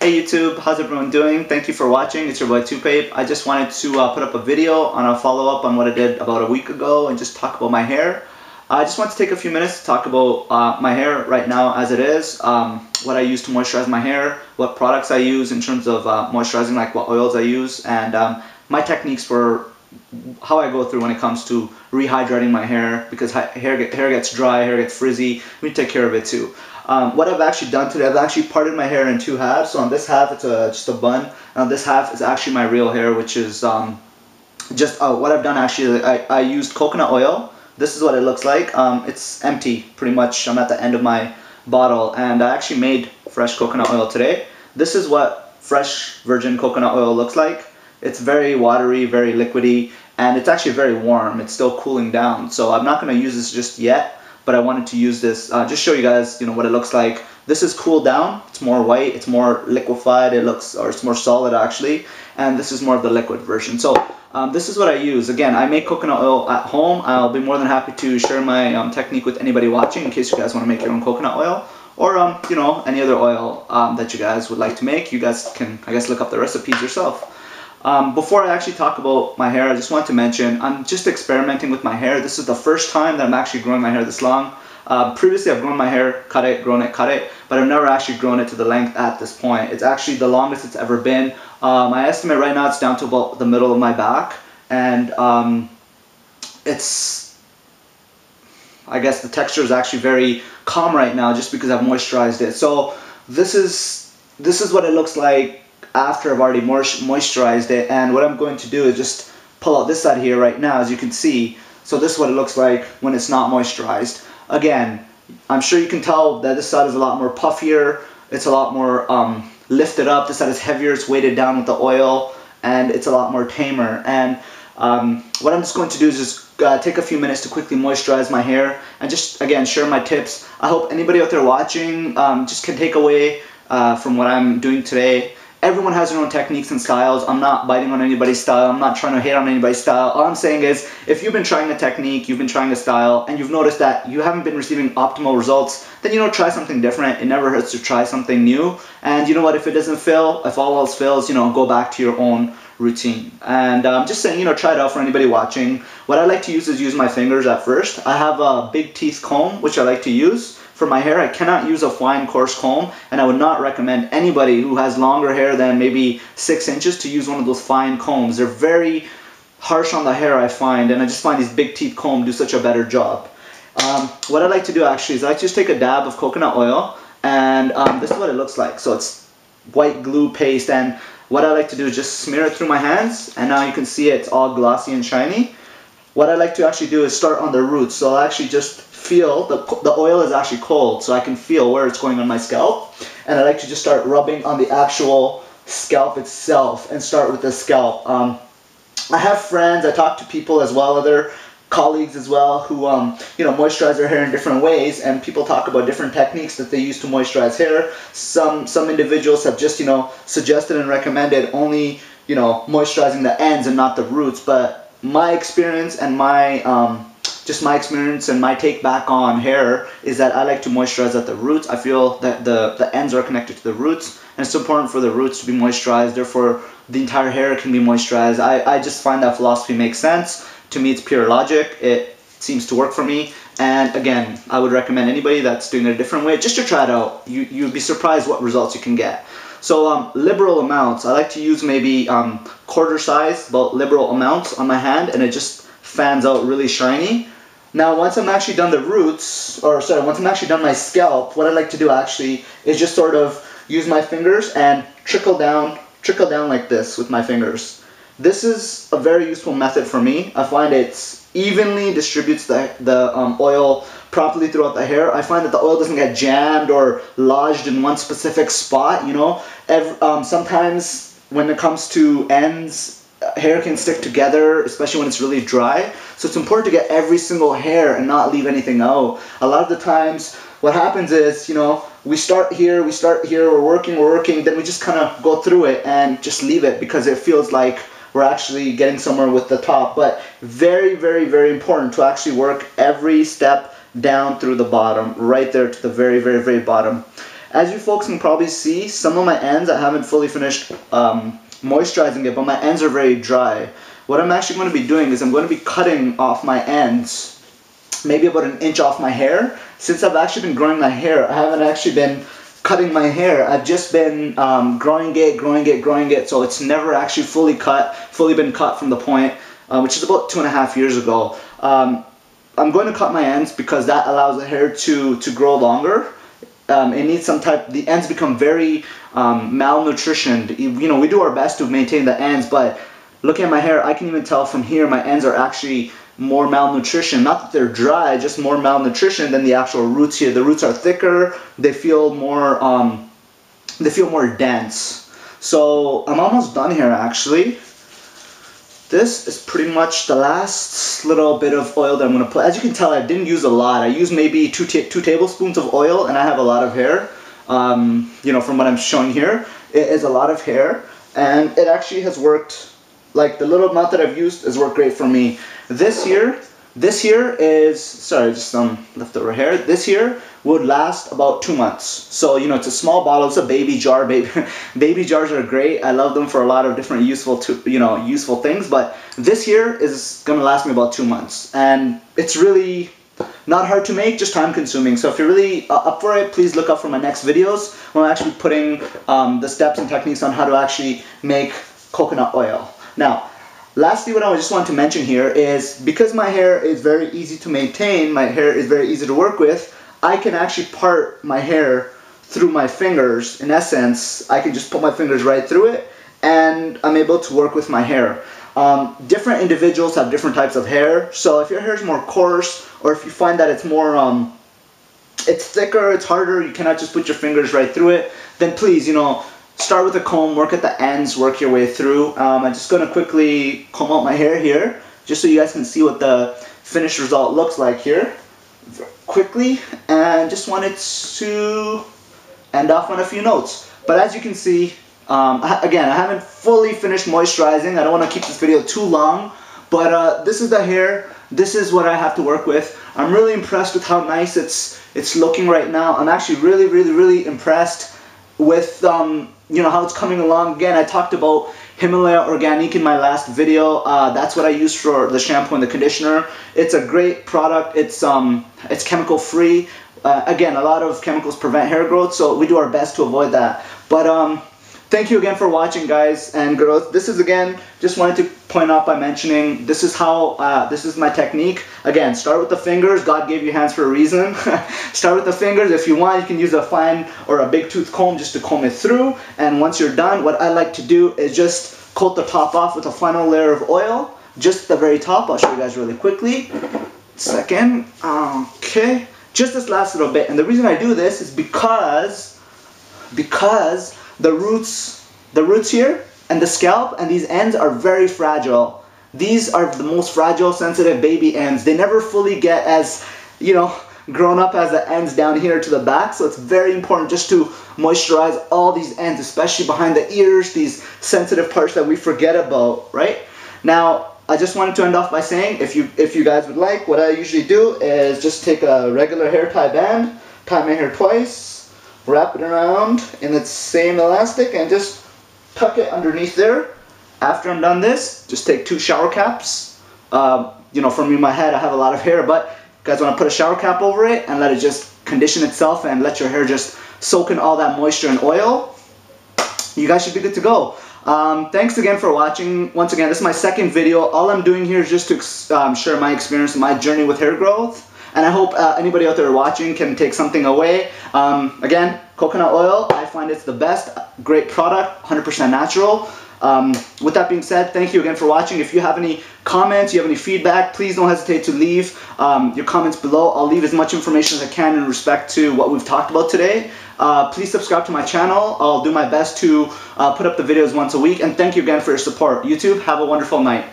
Hey YouTube, how's everyone doing? Thank you for watching. It's your boy Tupape. I just wanted to put up a video on a follow-up on what I did about a week ago and just talk about my hair. I just want to take a few minutes to talk about my hair right now as it is, what I use to moisturize my hair, what products I use in terms of moisturizing, like what oils I use, and my techniques for how I go through when it comes to rehydrating my hair, because hair gets dry, hair gets frizzy. We need to take care of it too. What I've actually done today, I've actually parted my hair in two halves. So on this half, it's just a bun. And on this half is actually my real hair, which is what I've done actually. I used coconut oil. This is what it looks like. It's empty, pretty much. I'm at the end of my bottle, and I actually made fresh coconut oil today. This is what fresh virgin coconut oil looks like. It's very watery, very liquidy, and it's actually very warm. It's still cooling down. So I'm not going to use this just yet, but I wanted to use this, just show you guys, what it looks like. This is cooled down. It's more white. It's more liquefied. It's more solid actually. And this is more of the liquid version. So this is what I use. Again, I make coconut oil at home. I'll be more than happy to share my technique with anybody watching in case you guys want to make your own coconut oil. Or, any other oil that you guys would like to make. You guys can, I guess, look up the recipes yourself. Before I actually talk about my hair, I just want to mention I'm just experimenting with my hair. This is the first time that I'm actually growing my hair this long. Previously I've grown my hair, cut it, grown it, cut it, but I've never actually grown it to the length at this point. It's actually the longest it's ever been. My estimate right now, it's down to about the middle of my back, and I guess the texture is actually very calm right now just because I've moisturized it. So this is what it looks like after I've already moisturized it, and what I'm going to do is just pull out this side here right now, as you can see. So this is what it looks like when it's not moisturized. Again, I'm sure you can tell that this side is a lot more puffier, it's a lot more lifted up, this side is heavier, it's weighted down with the oil, and it's a lot more tamer. And what I'm just going to do is just take a few minutes to quickly moisturize my hair and just, again, share my tips. I hope anybody out there watching just can take away from what I'm doing today. Everyone has their own techniques and styles. I'm not biting on anybody's style. I'm not trying to hate on anybody's style. All I'm saying is, if you've been trying a technique, you've been trying a style, and you've noticed that you haven't been receiving optimal results, then, try something different. It never hurts to try something new. And you know what, if it doesn't fail, if all else fails, go back to your own routine. And I'm just saying, try it out for anybody watching. What I like to use is use my fingers at first. I have a big teeth comb, which I like to use. For my hair, I cannot use a fine coarse comb, and I would not recommend anybody who has longer hair than maybe 6 inches to use one of those fine combs. They're very harsh on the hair, I find, and I just find these big teeth combs do such a better job. What I like to do actually is I just take a dab of coconut oil, and this is what it looks like. So it's white glue paste, and what I like to do is just smear it through my hands, and now you can see it's all glossy and shiny. What I like to actually do is start on the roots. So I'll actually just feel, the oil is actually cold, so I can feel where it's going on my scalp. And I like to just start rubbing on the actual scalp itself and start with the scalp. I have friends, I talk to people as well, other colleagues as well, who moisturize their hair in different ways, and people talk about different techniques that they use to moisturize hair. Some individuals have just suggested and recommended only moisturizing the ends and not the roots, but my experience and my my take back on hair is that I like to moisturize at the roots. I feel that the ends are connected to the roots, and it's important for the roots to be moisturized, therefore the entire hair can be moisturized. I just find that philosophy makes sense. To me, it's pure logic. It seems to work for me, and again, I would recommend anybody that's doing it a different way just to try it out. You'd be surprised what results you can get. So liberal amounts, I like to use maybe quarter size, about liberal amounts on my hand, and it just fans out really shiny. Now once I'm actually done the roots, once I'm actually done my scalp, what I like to do actually is just sort of use my fingers and trickle down like this with my fingers. This is a very useful method for me. I find it evenly distributes the oil properly throughout the hair. I find that the oil doesn't get jammed or lodged in one specific spot, sometimes when it comes to ends, hair can stick together, especially when it's really dry. So it's important to get every single hair and not leave anything out. A lot of the times what happens is, we start here, we're working, then we just kind of go through it and just leave it because it feels like we're actually getting somewhere with the top. But very, very, very important to actually work every step down through the bottom, right there to the very, very, very bottom. As you folks can probably see, some of my ends, I haven't fully finished moisturizing it, but my ends are very dry. What I'm actually going to be doing is I'm going to be cutting off my ends, maybe about an inch off my hair. Since I've actually been growing my hair, I haven't actually been cutting my hair. I've just been growing it, so it's never actually fully been cut from the point, which is about 2.5 years ago. I'm going to cut my ends because that allows the hair to grow longer. It needs some type, the ends become very malnutritioned. You know, we do our best to maintain the ends, but looking at my hair, I can even tell from here my ends are actually more malnutrition. Not that they're dry, just more malnutrition than the actual roots here. The roots are thicker, they feel more dense. So I'm almost done here actually. This is pretty much the last little bit of oil that I'm going to put. As you can tell, I didn't use a lot. I used maybe two tablespoons of oil, and I have a lot of hair. You know, from what I'm showing here, it is a lot of hair, and it actually has worked. Like, the little amount that I've used has worked great for me. This here is, sorry, just some leftover hair. This here would last about 2 months. So, you know, it's a small bottle, it's a baby jar. Baby jars are great. I love them for a lot of different useful things. But this here is gonna last me about 2 months, and it's really not hard to make, just time consuming. So if you're really up for it, please look up for my next videos when I'm actually putting the steps and techniques on how to actually make coconut oil. Now, lastly, what I just want to mention here is, because my hair is very easy to maintain, my hair is very easy to work with, I can actually part my hair through my fingers. In essence, I can just put my fingers right through it, and I'm able to work with my hair. Different individuals have different types of hair, so if your hair is more coarse, or if you find that it's more, it's thicker, it's harder, you cannot just put your fingers right through it, then please, you know, start with a comb, work at the ends, work your way through. I'm just going to quickly comb out my hair here, just so you guys can see what the finished result looks like here. Quickly, and just wanted to end off on a few notes. But as you can see, again, I haven't fully finished moisturizing. I don't want to keep this video too long, but this is the hair. This is what I have to work with. I'm really impressed with how nice it's looking right now. I'm actually really impressed with you know, how it's coming along. Again, I talked about Himalaya Organic in my last video. That's what I use for the shampoo and the conditioner. It's a great product. It's chemical free. Again, a lot of chemicals prevent hair growth, so we do our best to avoid that. But thank you again for watching, guys and girls. This is, again, just wanted to point out by mentioning, this is how, this is my technique. Again, start with the fingers. God gave you hands for a reason. Start with the fingers. If you want, you can use a fine or a big tooth comb just to comb it through. And once you're done, what I like to do is just coat the top off with a final layer of oil. Just the very top. I'll show you guys really quickly. Second. Okay. Just this last little bit. And the reason I do this is because the roots here and the scalp and these ends are very fragile. These are the most fragile, sensitive baby ends. They never fully get as, you know, grown up as the ends down here to the back. So it's very important just to moisturize all these ends, especially behind the ears, these sensitive parts that we forget about, right? Now, I just wanted to end off by saying, if you guys would like, what I usually do is just take a regular hair tie band, tie my hair twice, wrap it around in its same elastic, and just tuck it underneath there. After I'm done this, just take 2 shower caps. You know, for me, my head, I have a lot of hair, but you guys want to put a shower cap over it and let it just condition itself and let your hair just soak in all that moisture and oil. You guys should be good to go. Thanks again for watching. Once again, this is my second video. All I'm doing here is just to share my experience and my journey with hair growth. And I hope anybody out there watching can take something away. Again, coconut oil, I find it's the best. Great product, 100% natural. With that being said, thank you again for watching. If you have any comments, you have any feedback, please don't hesitate to leave your comments below. I'll leave as much information as I can in respect to what we've talked about today. Please subscribe to my channel. I'll do my best to put up the videos once a week. And thank you again for your support. YouTube, have a wonderful night.